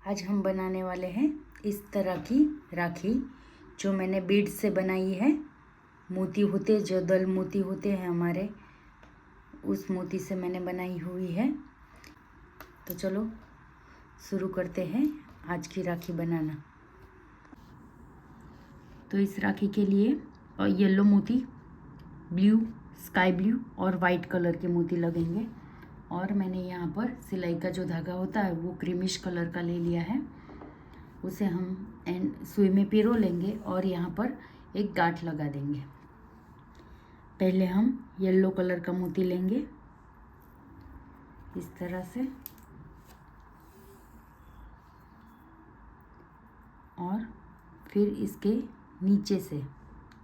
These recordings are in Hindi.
आज हम बनाने वाले हैं इस तरह की राखी जो मैंने बीड से बनाई है। मोती होते जो दल मोती होते हैं हमारे, उस मोती से मैंने बनाई हुई है। तो चलो शुरू करते हैं आज की राखी बनाना। तो इस राखी के लिए येलो मोती, ब्लू, स्काई ब्लू और वाइट कलर के मोती लगेंगे। और मैंने यहाँ पर सिलाई का जो धागा होता है वो क्रीमिश कलर का ले लिया है। उसे हम सुई में पिरो लेंगे और यहाँ पर एक गांठ लगा देंगे। पहले हम येलो कलर का मोती लेंगे इस तरह से, और फिर इसके नीचे से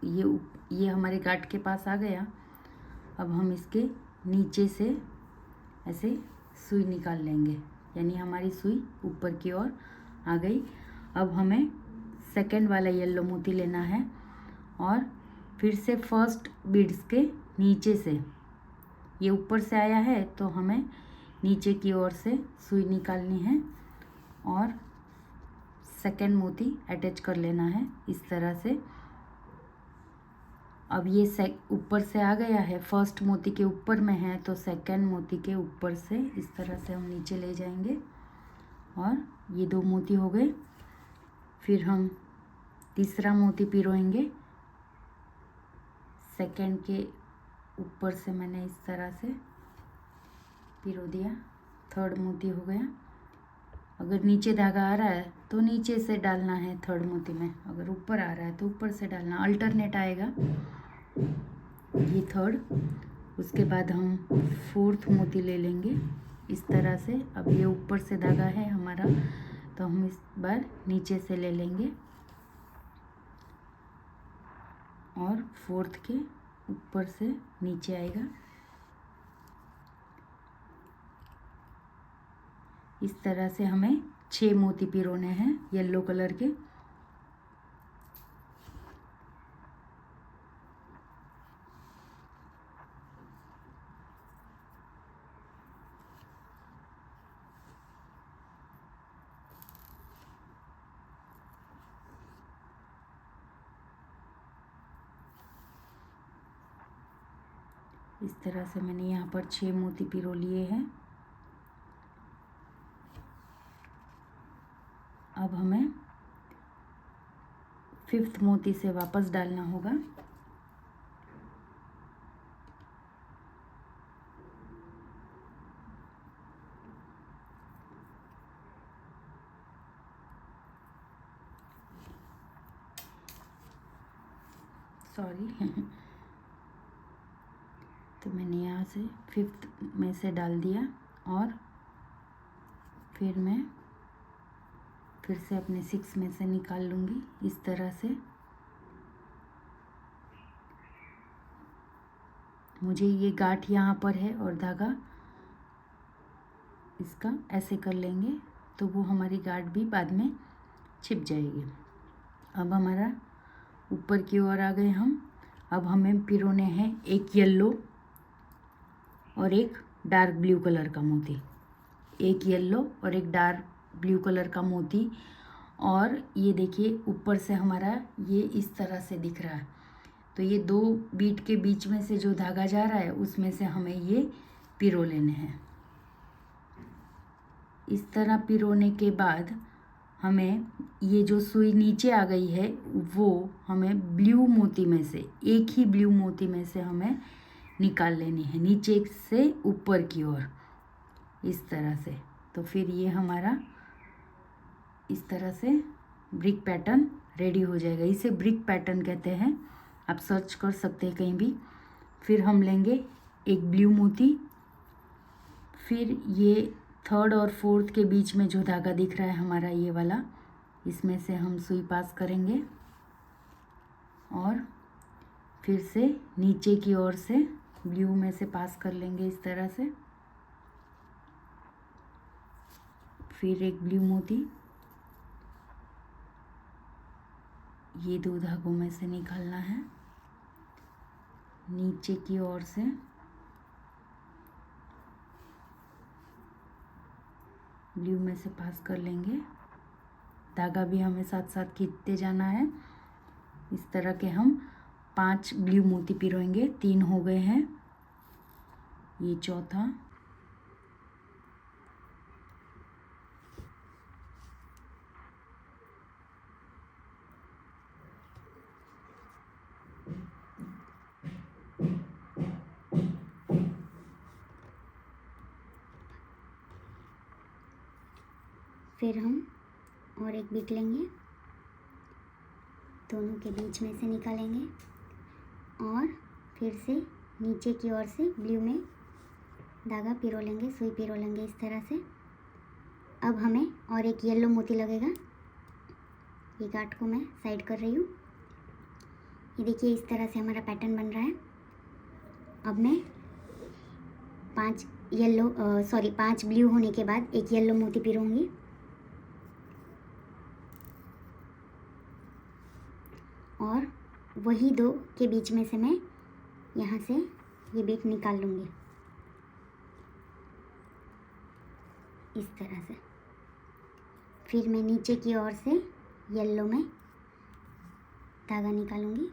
ये हमारे गांठ के पास आ गया। अब हम इसके नीचे से ऐसे सुई निकाल लेंगे, यानी हमारी सुई ऊपर की ओर आ गई। अब हमें सेकंड वाला येलो मोती लेना है और फिर से फर्स्ट बीड्स के नीचे से, ये ऊपर से आया है तो हमें नीचे की ओर से सुई निकालनी है और सेकंड मोती अटैच कर लेना है इस तरह से। अब ये ऊपर से आ गया है, फर्स्ट मोती के ऊपर में है, तो सेकंड मोती के ऊपर से इस तरह से हम नीचे ले जाएंगे और ये दो मोती हो गए। फिर हम तीसरा मोती पिरोएंगे। सेकंड के ऊपर से मैंने इस तरह से पिरो दिया, थर्ड मोती हो गया। अगर नीचे धागा आ रहा है तो नीचे से डालना है थर्ड मोती में, अगर ऊपर आ रहा है तो ऊपर से डालना, अल्टरनेट आएगा। ये थर्ड, उसके बाद हम फोर्थ मोती ले लेंगे इस तरह से। अब ये ऊपर से धागा है हमारा, तो हम इस बार नीचे से ले लेंगे और फोर्थ के ऊपर से नीचे आएगा। इस तरह से हमें 6 मोती पिरोने हैं येलो कलर के। इस तरह से मैंने यहाँ पर 6 मोती पिरो लिए हैं। अब हमें फिफ्थ मोती से वापस डालना होगा। सॉरी तो मैंने यहाँ से फिफ्थ में से डाल दिया और फिर मैं फिर से अपने 6 में से निकाल लूँगी इस तरह से। मुझे ये गांठ यहाँ पर है और धागा इसका ऐसे कर लेंगे तो वो हमारी गांठ भी बाद में छिप जाएगी। अब हमारा ऊपर की ओर आ गए हम। अब हमें पिरोने हैं एक येलो और एक डार्क ब्लू कलर का मोती, एक येलो और एक डार्क ब्लू कलर का मोती। और ये देखिए ऊपर से हमारा ये इस तरह से दिख रहा है, तो ये दो बीट के बीच में से जो धागा जा रहा है उसमें से हमें ये पिरो लेने हैं। इस तरह पिरोने के बाद हमें ये जो सुई नीचे आ गई है वो हमें ब्लू मोती में से, एक ही ब्लू मोती में से हमें निकाल लेनी है नीचे से ऊपर की ओर इस तरह से। तो फिर ये हमारा इस तरह से ब्रिक पैटर्न रेडी हो जाएगा। इसे ब्रिक पैटर्न कहते हैं, आप सर्च कर सकते हैं कहीं भी। फिर हम लेंगे एक ब्लू मोती, फिर ये थर्ड और फोर्थ के बीच में जो धागा दिख रहा है हमारा ये वाला, इसमें से हम सुई पास करेंगे और फिर से नीचे की ओर से ब्लू में से पास कर लेंगे इस तरह से। फिर एक ब्लू मोती ये दो धागों में से निकालना है, नीचे की ओर से ब्लू में से पास कर लेंगे धागा भी हमें साथ साथ खींचते जाना है। इस तरह के हम 5 ब्लू मोती पिरोएंगे। 3 हो गए हैं, ये चौथा, फिर हम और एक बीट लेंगे, दोनों के बीच में से निकालेंगे और फिर से नीचे की ओर से ब्लू में धागा पिरो लेंगे, सुई पिरो लेंगे इस तरह से। अब हमें और एक येलो मोती लगेगा। ये गांठ को मैं साइड कर रही हूँ। ये देखिए इस तरह से हमारा पैटर्न बन रहा है। अब मैं 5 ब्लू होने के बाद एक येलो मोती पिरोऊंगी और वही 2 के बीच में से मैं यहाँ से ये बीट निकाल लूँगी इस तरह से। फिर मैं नीचे की ओर से येलो में धागा निकालूंगी।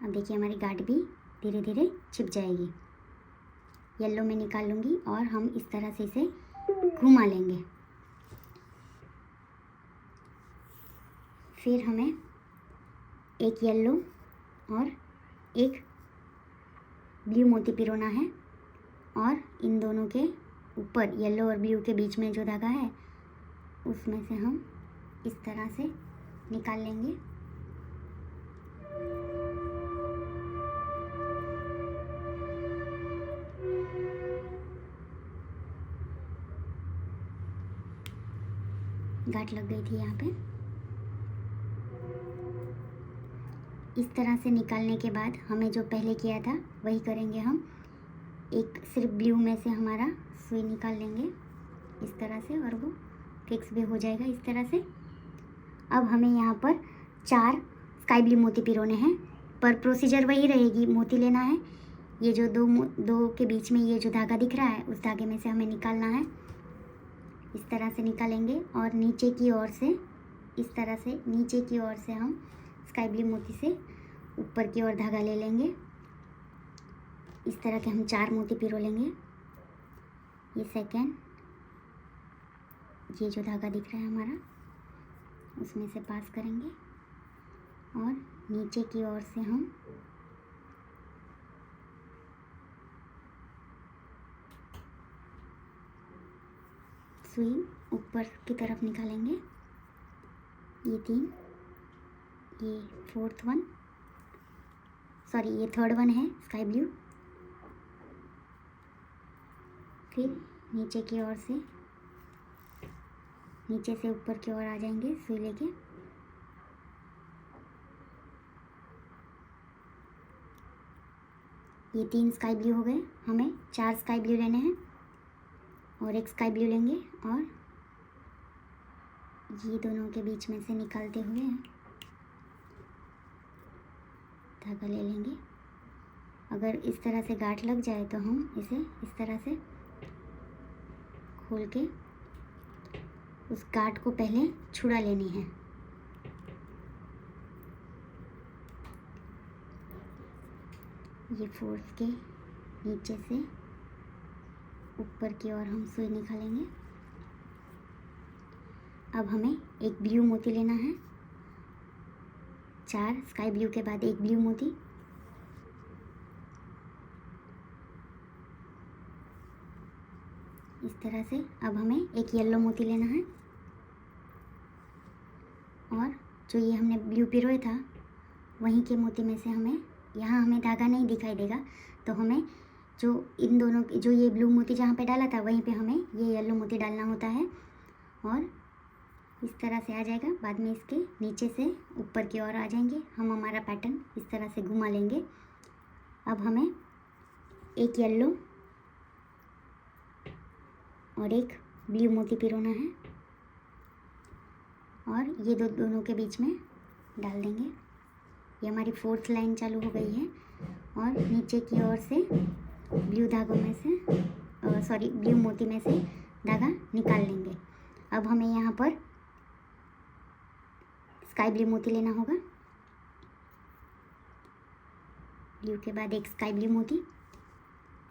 अब देखिए हमारी गांठ भी धीरे धीरे छिप जाएगी। येलो में निकाल लूँगी और हम इस तरह से इसे घुमा लेंगे। फिर हमें एक येलो और एक ब्लू मोती पिरोना है और इन दोनों के ऊपर येलो और ब्लू के बीच में जो धागा है उसमें से हम इस तरह से निकाल लेंगे। गांठ लग गई थी यहाँ पे। इस तरह से निकालने के बाद हमें जो पहले किया था वही करेंगे हम। एक सिर्फ ब्लू में से हमारा सुई निकाल लेंगे इस तरह से और वो फिक्स भी हो जाएगा इस तरह से। अब हमें यहाँ पर 4 स्काई ब्लू मोती पिरोने हैं, पर प्रोसीजर वही रहेगी। मोती लेना है, ये जो दो के बीच में ये जो धागा दिख रहा है उस धागे में से हमें निकालना है। इस तरह से निकालेंगे और नीचे की ओर से इस तरह से नीचे की ओर से हम स्काई ब्लू मोती से ऊपर की ओर धागा ले लेंगे। इस तरह के हम 4 मोती पिरो लेंगे। ये सेकेंड, ये जो धागा दिख रहा है हमारा उसमें से पास करेंगे और नीचे की ओर से हम सुई ऊपर की तरफ निकालेंगे। ये 3, ये 4th वन, सॉरी ये 3rd वन है स्काई ब्लू। फिर नीचे की ओर से नीचे से ऊपर की ओर आ जाएंगे सुई लेके। ये 3 स्काई ब्लू हो गए। हमें 4 स्काई ब्लू लेने हैं और एक स्काई ब्लू लेंगे और ये दोनों के बीच में से निकालते हुए धागा ले लेंगे। अगर इस तरह से गांठ लग जाए तो हम इसे इस तरह से खोल के उस गांठ को पहले छुड़ा लेनी है। ये 4th के नीचे से ऊपर की ओर हम सुई निकालेंगे। अब हमें एक ब्लू मोती लेना है। 4 स्काई ब्लू के बाद एक ब्लू मोती। इस तरह से अब हमें एक येलो मोती लेना है और जो ये हमने ब्लू पिरोया था वहीं के मोती में से हमें, यहाँ हमें धागा नहीं दिखाई देगा तो हमें जो इन दोनों जो ये ब्लू मोती जहाँ पे डाला था वहीं पे हमें ये येलो मोती डालना होता है और इस तरह से आ जाएगा। बाद में इसके नीचे से ऊपर की ओर आ जाएंगे हम। हमारा पैटर्न इस तरह से घुमा लेंगे। अब हमें एक येलो और एक ब्लू मोती पिरोना है और ये दोनों के बीच में डाल देंगे। ये हमारी 4th लाइन चालू हो गई है और नीचे की ओर से ब्लू धागों में से ब्लू मोती में से धागा निकाल लेंगे। अब हमें यहाँ पर स्काई ब्लू मोती लेना होगा। ब्लू के बाद एक स्काई ब्लू मोती,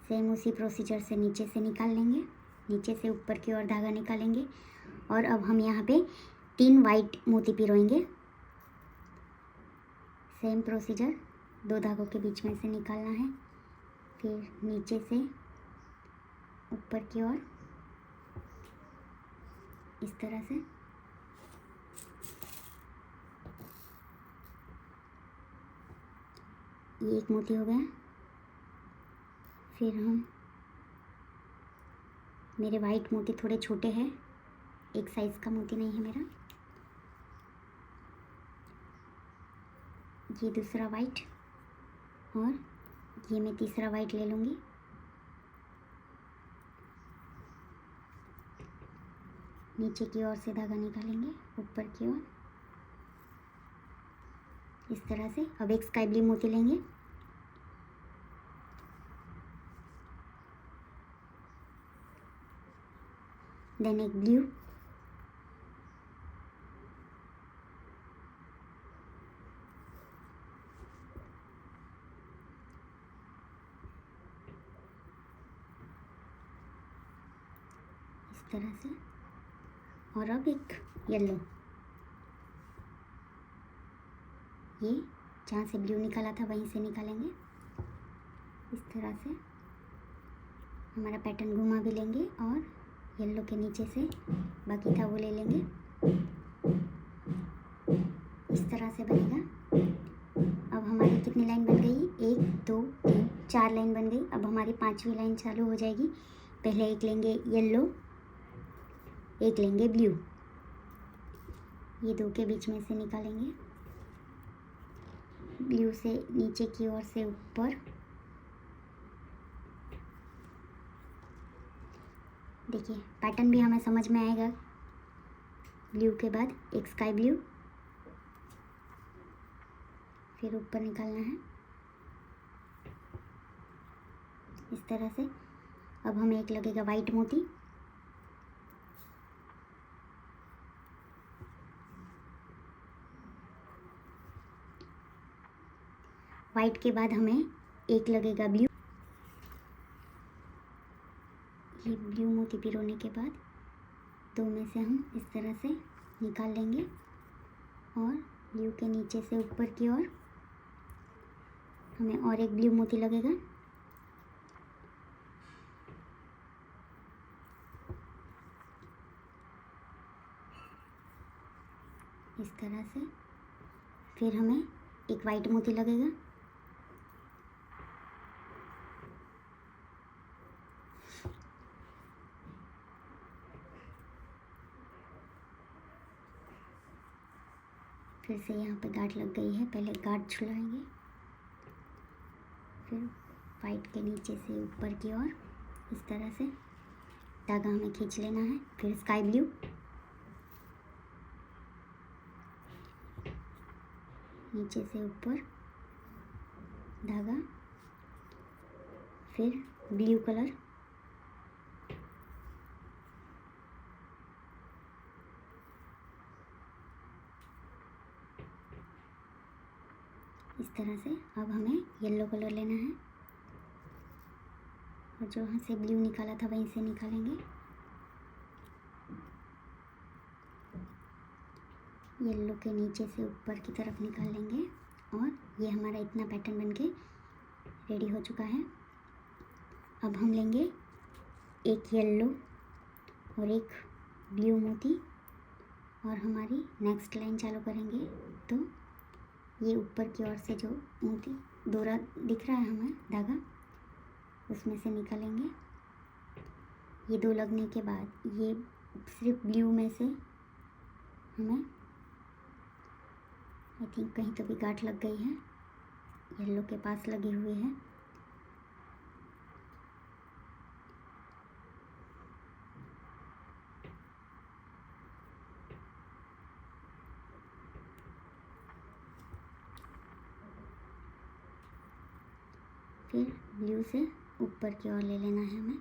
सेम उसी प्रोसीजर से नीचे से निकाल लेंगे, नीचे से ऊपर की ओर धागा निकालेंगे। और अब हम यहाँ पे 3 वाइट मोती पिरोएंगे। सेम प्रोसीजर, 2 धागों के बीच में से निकालना है, फिर नीचे से ऊपर की ओर इस तरह से। ये एक मोती हो गया। फिर हम, मेरे वाइट मोती थोड़े छोटे हैं, एक साइज़ का मोती नहीं है मेरा। ये दूसरा वाइट और ये मैं तीसरा वाइट ले लूँगी। नीचे की ओर से धागा निकालेंगे, ऊपर की ओर इस तरह से। अब एक स्काई ब्लू मोती लेंगे, देन एक ब्लू, इस तरह से। और अब एक येलो, ये जहाँ से ब्लू निकाला था वहीं से निकालेंगे इस तरह से। हमारा पैटर्न घुमा भी लेंगे और येलो के नीचे से बाकी था वो ले लेंगे। इस तरह से बनेगा। अब हमारी कितनी लाइन बन गई? 1 2 3 4 लाइन बन गई। अब हमारी 5वीं लाइन चालू हो जाएगी। पहले एक लेंगे येलो, एक लेंगे ब्लू, ये 2 के बीच में से निकालेंगे। ब्लू से नीचे की ओर से ऊपर, देखिए पैटर्न भी हमें समझ में आएगा। ब्लू के बाद एक स्काई ब्लू, फिर ऊपर निकालना है इस तरह से। अब हमें एक लगेगा वाइट मोती, वाइट के बाद हमें एक लगेगा ब्लू। ये ब्लू मोती पिरोने के बाद 2 में से हम इस तरह से निकाल लेंगे और ब्लू के नीचे से ऊपर की ओर हमें और एक ब्लू मोती लगेगा। इस तरह से। फिर हमें एक वाइट मोती लगेगा, फिर से यहाँ पे गांठ लग गई है, पहले गांठ छुड़ाएंगे, फिर वाइट के नीचे से ऊपर की ओर इस तरह से धागा हमें खींच लेना है। फिर स्काई ब्लू, नीचे से ऊपर धागा, फिर ब्लू कलर, इस तरह से। अब हमें येलो कलर लेना है और जो यहाँ से ब्लू निकाला था वहीं से निकालेंगे। येलो के नीचे से ऊपर की तरफ निकाल लेंगे और ये हमारा इतना पैटर्न बनके रेडी हो चुका है। अब हम लेंगे एक येलो और एक ब्लू मोती और हमारी नेक्स्ट लाइन चालू करेंगे। तो ये ऊपर की ओर से जो मोती दोहरा दिख रहा है हमें धागा, उसमें से निकालेंगे। ये 2 लगने के बाद ये सिर्फ ब्लू में से हमें, आई थिंक कहीं तो भी गांठ लग गई है, येलो के पास लगी हुई है। फिर ब्लू से ऊपर की ओर ले लेना है हमें।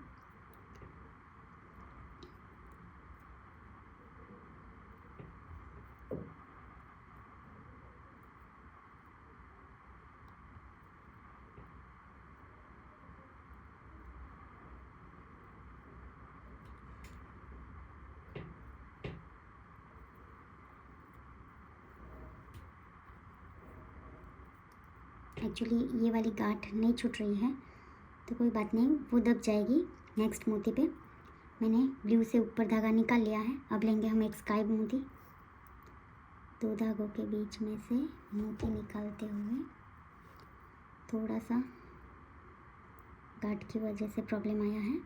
एक्चुअली ये वाली गांठ नहीं छूट रही है, तो कोई बात नहीं, वो दब जाएगी नेक्स्ट मोती पे। मैंने ब्लू से ऊपर धागा निकाल लिया है। अब लेंगे हम एक स्काई मोती। 2 धागों के बीच में से मोती निकालते हुए, थोड़ा सा गांठ की वजह से प्रॉब्लम आया है,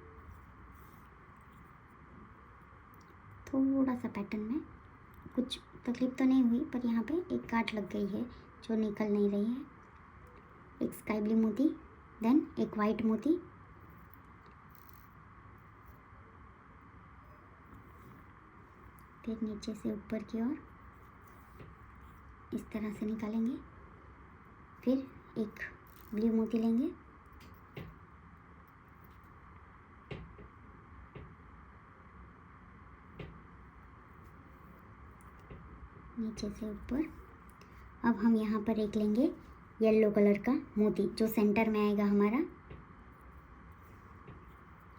थोड़ा सा पैटर्न में कुछ तकलीफ तो नहीं हुई, पर यहाँ पे एक गांठ लग गई है जो निकल नहीं रही है। एक स्काई ब्लू मोती, देन एक वाइट मोती, फिर नीचे से ऊपर की ओर इस तरह से निकालेंगे। फिर एक ब्लू मोती लेंगे, नीचे से ऊपर। अब हम यहाँ पर एक लेंगे येलो कलर का मोती जो सेंटर में आएगा हमारा,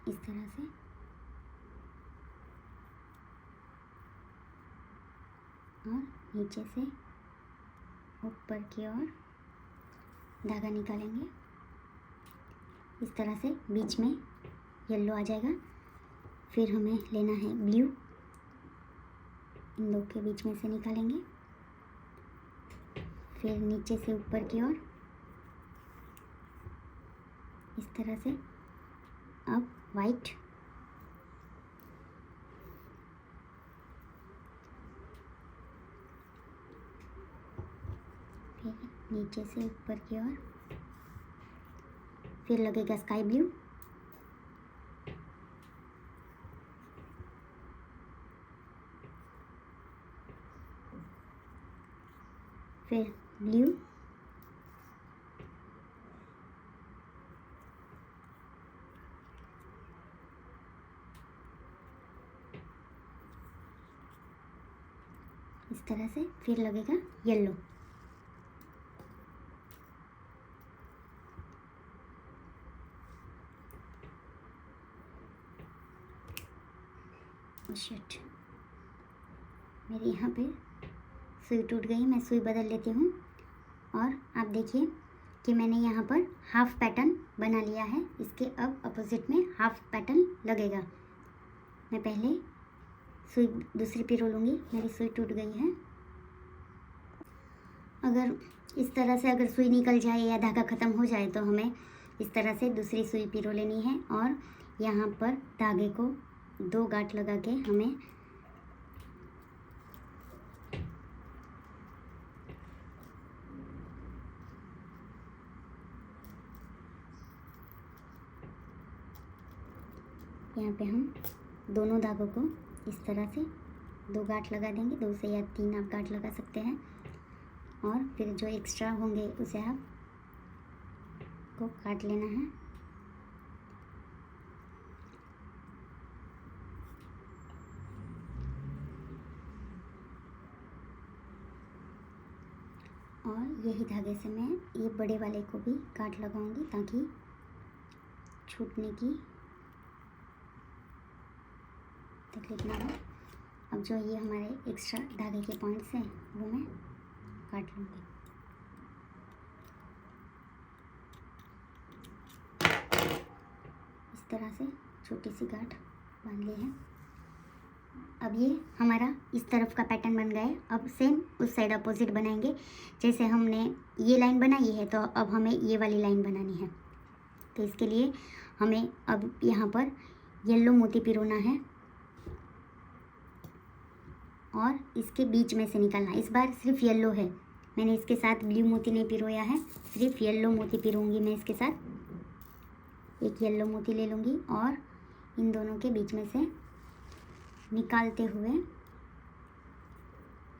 इस तरह से। और नीचे से ऊपर की ओर धागा निकालेंगे, इस तरह से बीच में येलो आ जाएगा। फिर हमें लेना है ब्लू, इन दो के बीच में से निकालेंगे। फिर नीचे से ऊपर की ओर इस तरह से। अब वाइट, फिर नीचे से ऊपर की ओर, फिर लगेगा स्काई ब्लू, फिर ब्लू, इस तरह से। फिर लगेगा येलो, शिट, मेरे यहाँ पे सुई टूट गई। मैं सुई बदल लेती हूँ। और आप देखिए कि मैंने यहाँ पर हाफ पैटर्न बना लिया है। इसके अब अपोजिट में हाफ पैटर्न लगेगा। मैं पहले सुई दूसरी पिरो लूँगी, मेरी सुई टूट गई है। अगर इस तरह से अगर सुई निकल जाए या धागा ख़त्म हो जाए तो हमें इस तरह से दूसरी सुई पिरो लेनी है और यहाँ पर धागे को 2 गांठ लगा के हमें यहाँ पे हम दोनों धागों को इस तरह से 2 गांठ लगा देंगे। 2 से या 3 आप गांठ लगा सकते हैं। और फिर जो एक्स्ट्रा होंगे उसे आप को काट लेना है। और यही धागे से मैं ये बड़े वाले को भी काट लगाऊंगी ताकि छूटने की तकलीफ ना हो। अब जो ये हमारे एक्स्ट्रा धागे के पॉइंट्स हैं वो मैं काट लूँगी। इस तरह से छोटी सी गांठ बांध ली है। अब ये हमारा इस तरफ का पैटर्न बन गया है। अब सेम उस साइड अपोजिट बनाएंगे। जैसे हमने ये लाइन बनाई है तो अब हमें ये वाली लाइन बनानी है। तो इसके लिए हमें अब यहाँ पर येलो मोती पिरोना है और इसके बीच में से निकालना। इस बार सिर्फ येलो है, मैंने इसके साथ ब्लू मोती नहीं पिरोया है, सिर्फ येलो मोती पिरोऊंगी मैं इसके साथ। एक येलो मोती ले लूँगी और इन दोनों के बीच में से निकालते हुए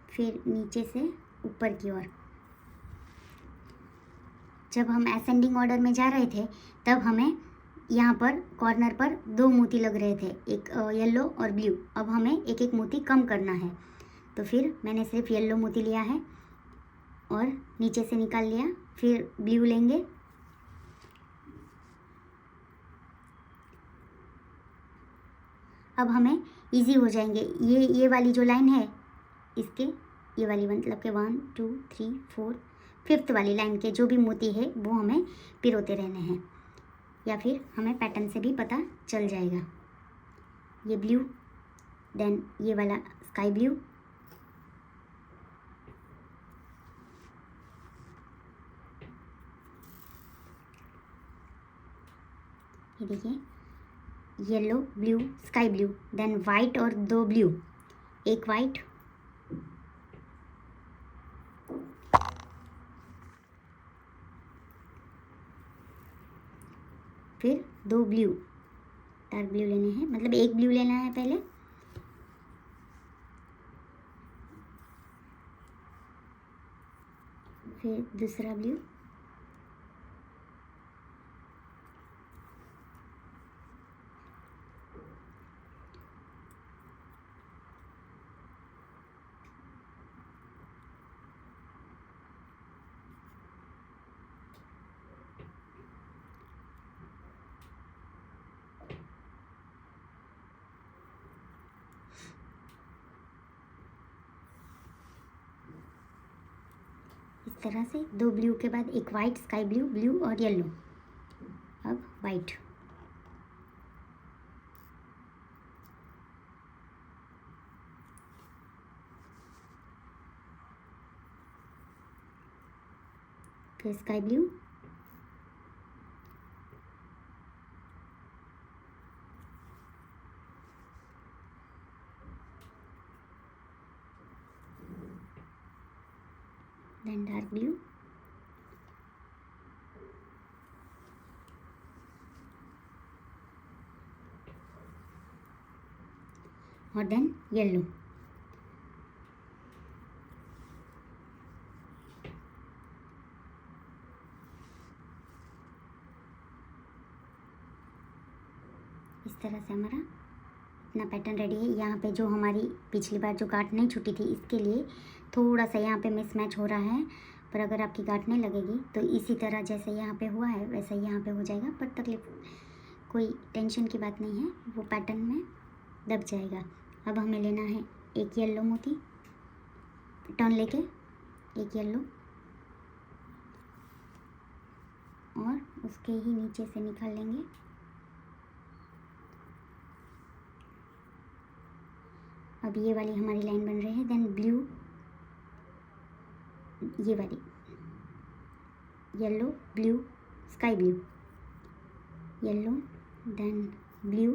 फिर नीचे से ऊपर की ओर। जब हम असेंडिंग ऑर्डर में जा रहे थे तब हमें यहाँ पर कॉर्नर पर 2 मोती लग रहे थे, एक येलो और ब्लू। अब हमें एक एक मोती कम करना है, तो फिर मैंने सिर्फ येलो मोती लिया है और नीचे से निकाल लिया। फिर ब्लू लेंगे, अब हमें इजी हो जाएंगे। ये वाली जो लाइन है इसके ये वाली मतलब के 1 2 3 4 5th वाली लाइन के जो भी मोती है वो हमें पिरोते रहने हैं, या फिर हमें पैटर्न से भी पता चल जाएगा। ये ब्लू, देन ये वाला स्काई ब्लू, ये देखिए yellow, blue, sky blue, then white और 2 ब्लू, एक वाइट, फिर 2 ब्लू, डार्क ब्लू लेने हैं, मतलब एक ब्लू लेना है पहले, फिर दूसरा ब्लू, इस तरह से 2 ब्लू के बाद एक वाइट, स्काई ब्लू, ब्लू और येलो, अब वाइट, फिर sky blue, then dark blue, और देन येलो। इस तरह से हमारा अपना पैटर्न रेडी है। यहाँ पे जो हमारी पिछली बार जो गांठ नहीं छूटी थी, इसके लिए थोड़ा सा यहाँ पे मिसमैच हो रहा है, पर अगर आपकी गांठ नहीं लगेगी तो इसी तरह जैसे यहाँ पे हुआ है वैसा ही यहाँ पे हो जाएगा, पर तकलीफ कोई टेंशन की बात नहीं है, वो पैटर्न में दब जाएगा। अब हमें लेना है एक येलो मोती, टर्न लेके एक येलो, और उसके ही नीचे से निकाल लेंगे। अब ये वाली हमारी लाइन बन रही है, देन ब्लू, ये वाली yellow, blue, sky blue, yellow, then blue,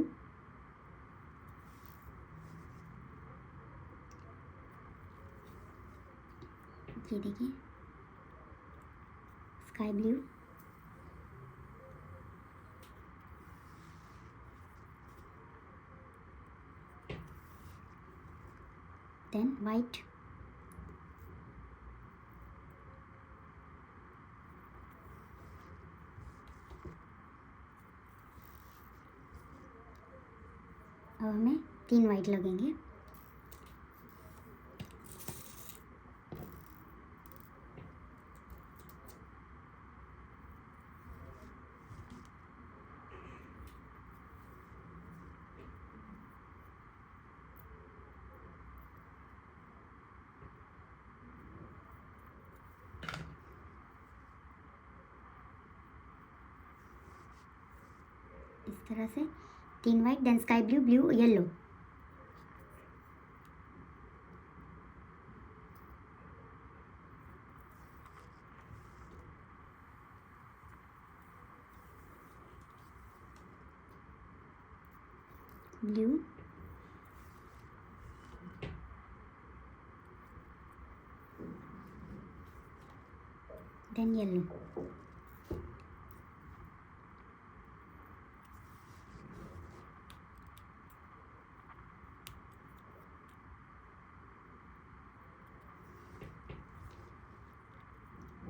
ये देखिए स्काई ब्लू, देन वाइट, अब हमें 3 वाइट लगेंगे। इस तरह से 3 white, then sky blue, blue, yellow, blue, then yellow.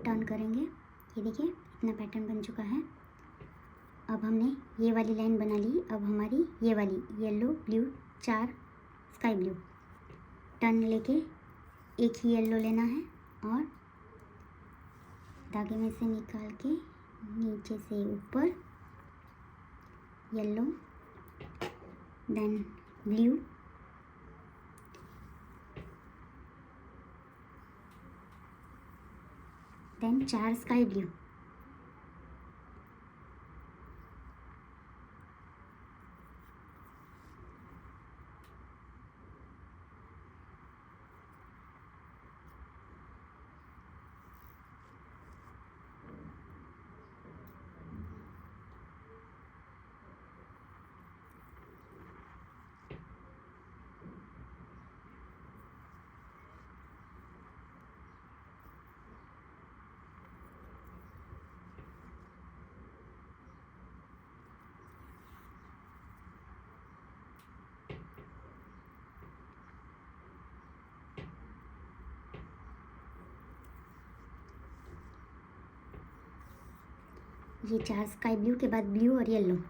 Turn करेंगे, ये देखिए इतना पैटर्न बन चुका है। अब हमने ये वाली लाइन बना ली, अब हमारी ये वाली yellow, blue, 4 sky blue, turn लेके एक ही येलो लेना है और धागे में से निकाल के नीचे से ऊपर yellow, then blue, then 4 sky blue, ये 4 स्काई ब्लू के बाद ब्लू और येलो,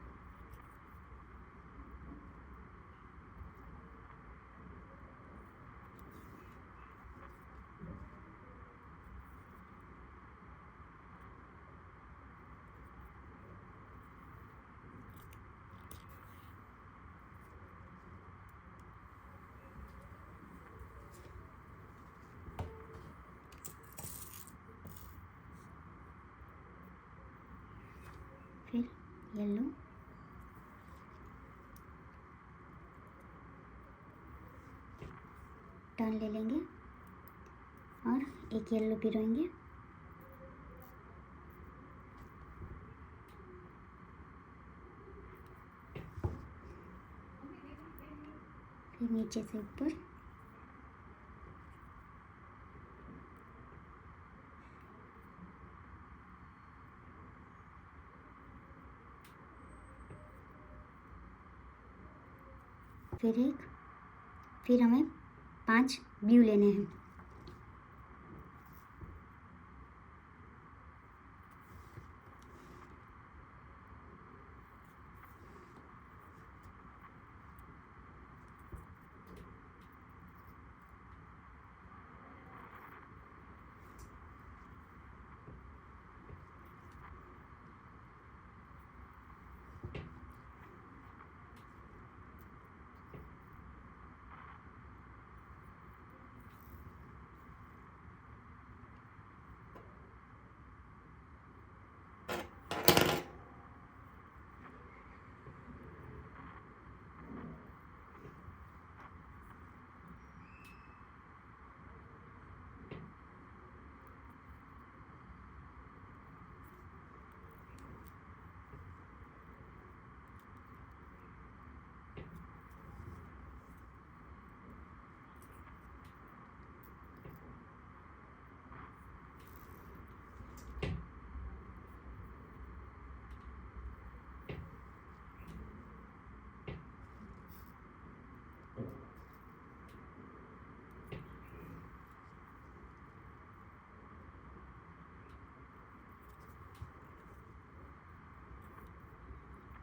फिर येलो, टर्न ले लेंगे और एक येलो पिरोएंगे, फिर नीचे से ऊपर, फिर हमें 5 ब्लू लेने हैं।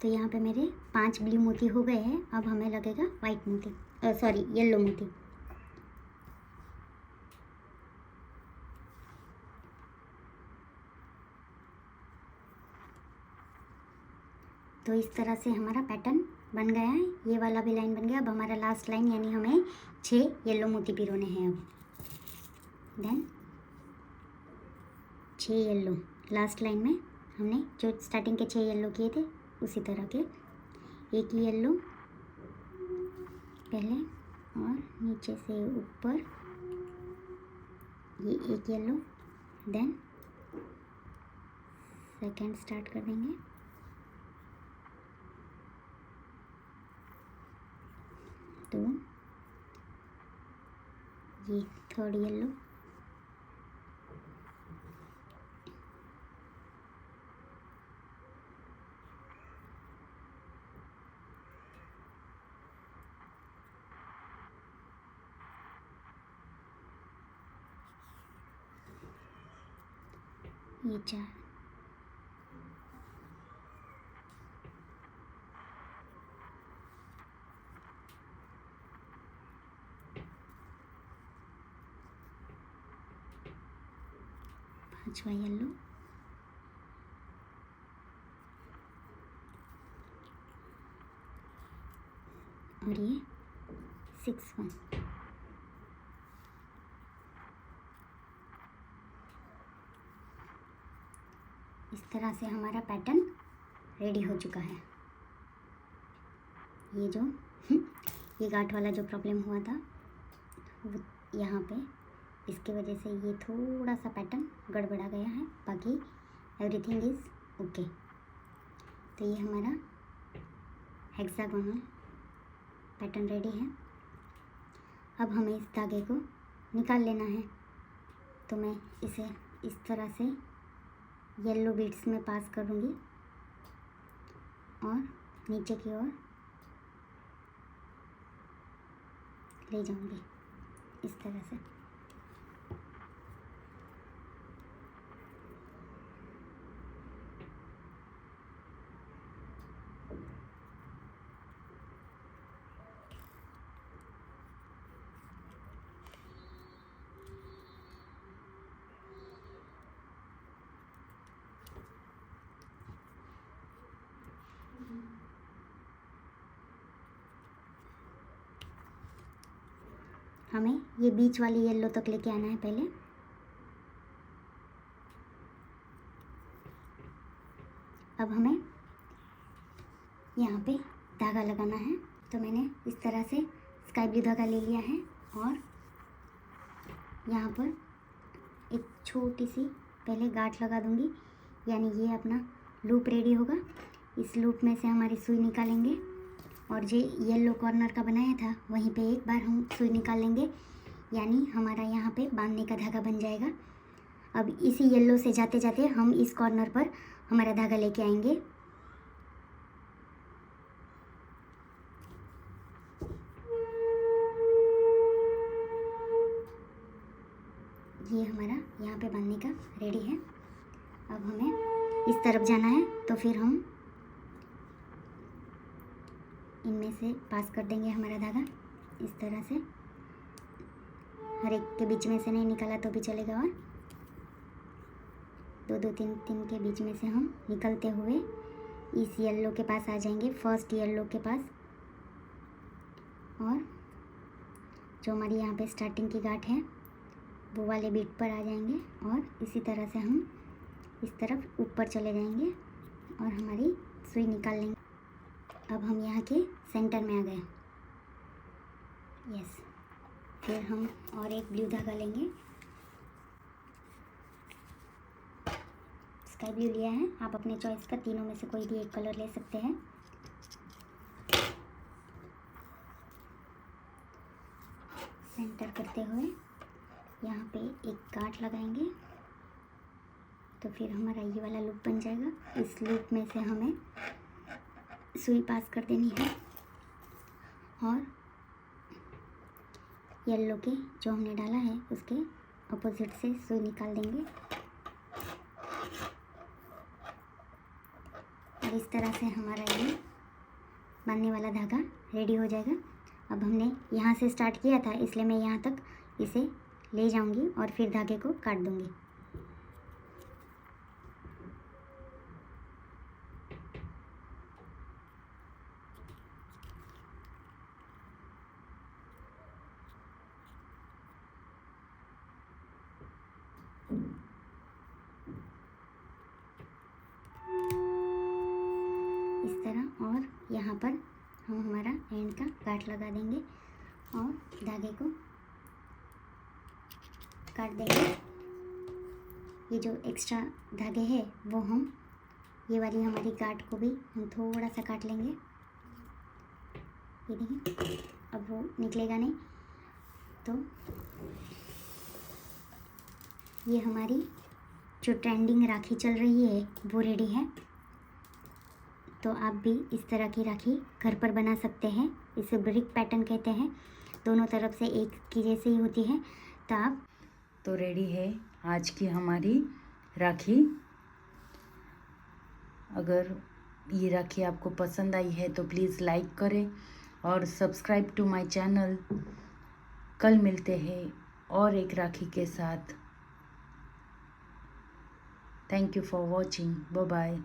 तो यहाँ पे मेरे 5 ब्लू मोती हो गए हैं। अब हमें लगेगा वाइट मोती, सॉरी येलो मोती। तो इस तरह से हमारा पैटर्न बन गया है। ये वाला भी लाइन बन गया। अब हमारा लास्ट लाइन, यानी हमें 6 येलो मोती पिरोने हैं। अब देन 6 येलो लास्ट लाइन में हमने जो स्टार्टिंग के 6 येलो किए थे उसी तरह के एक ही येलो पहले और नीचे से ऊपर ये एक येलो, देन सेकेंड स्टार्ट कर देंगे, तो ये थर्ड येलो, ये 4, पांचवा येलो, और ये 6 1, इस तरह से हमारा पैटर्न रेडी हो चुका है। ये जो ये गांठ वाला जो प्रॉब्लम हुआ था वो यहाँ पे, इसके वजह से ये थोड़ा सा पैटर्न गड़बड़ा गया है, बाकी एवरीथिंग इज़ ओके। तो ये हमारा हेक्सागोनल पैटर्न रेडी है। अब हमें इस धागे को निकाल लेना है। तो मैं इसे इस तरह से येलो बीड्स में पास करूँगी और नीचे की ओर ले जाऊँगी इस तरह से। हमें ये बीच वाली येलो तक लेके आना है पहले। अब हमें यहाँ पे धागा लगाना है। तो मैंने इस तरह से स्काई ब्लू धागा ले लिया है और यहाँ पर एक छोटी सी पहले गांठ लगा दूँगी, यानी ये अपना लूप रेडी होगा। इस लूप में से हमारी सुई निकालेंगे और जो येलो कॉर्नर का बनाया था वहीं पे एक बार हम सुई निकाल लेंगे, यानी हमारा यहाँ पे बांधने का धागा बन जाएगा। अब इसी येलो से जाते जाते हम इस कॉर्नर पर हमारा धागा लेके आएंगे। ये हमारा यहाँ पे बांधने का रेडी है। अब हमें इस तरफ जाना है, तो फिर हम इनमें से पास कर देंगे हमारा धागा इस तरह से। हर एक के बीच में से नहीं निकाला तो भी चलेगा, और दो दो तीन तीन के बीच में से हम निकलते हुए इस येलो के पास आ जाएंगे, फर्स्ट येलो के पास। और जो हमारी यहाँ पे स्टार्टिंग की गांठ है वो वाले बीट पर आ जाएंगे और इसी तरह से हम इस तरफ ऊपर चले जाएंगे और हमारी सुई निकाल लेंगे। अब हम यहाँ के सेंटर में आ गए। यस, फिर हम और एक ब्लू धागा लेंगे। स्काई ब्लू लिया है, आप अपने चॉइस का तीनों में से कोई भी एक कलर ले सकते हैं। सेंटर करते हुए यहाँ पे एक गांठ लगाएंगे, तो फिर हमारा ये वाला लूप बन जाएगा। इस लूप में से हमें सुई पास कर देनी है और येलो के जो हमने डाला है उसके अपोजिट से सुई निकाल देंगे और इस तरह से हमारा ये बांधने वाला धागा रेडी हो जाएगा। अब हमने यहाँ से स्टार्ट किया था, इसलिए मैं यहाँ तक इसे ले जाऊंगी और फिर धागे को काट दूंगी। इस तरह, और यहाँ पर हम हमारा एंड का गांठ लगा देंगे और धागे को काट देंगे। ये जो एक्स्ट्रा धागे हैं वो हम ये वाली हमारी गांठ को भी हम थोड़ा सा काट लेंगे। ये देखिए, अब वो निकलेगा नहीं। तो ये हमारी जो ट्रेंडिंग राखी चल रही है वो रेडी है। तो आप भी इस तरह की राखी घर पर बना सकते हैं। इसे ब्रिक पैटर्न कहते हैं, दोनों तरफ से एक की जैसे ही होती है। तो आप तो रेडी है आज की हमारी राखी। अगर ये राखी आपको पसंद आई है तो प्लीज़ लाइक करें और सब्सक्राइब टू माय चैनल। कल मिलते हैं और एक राखी के साथ। Thank you for watching. Bye bye.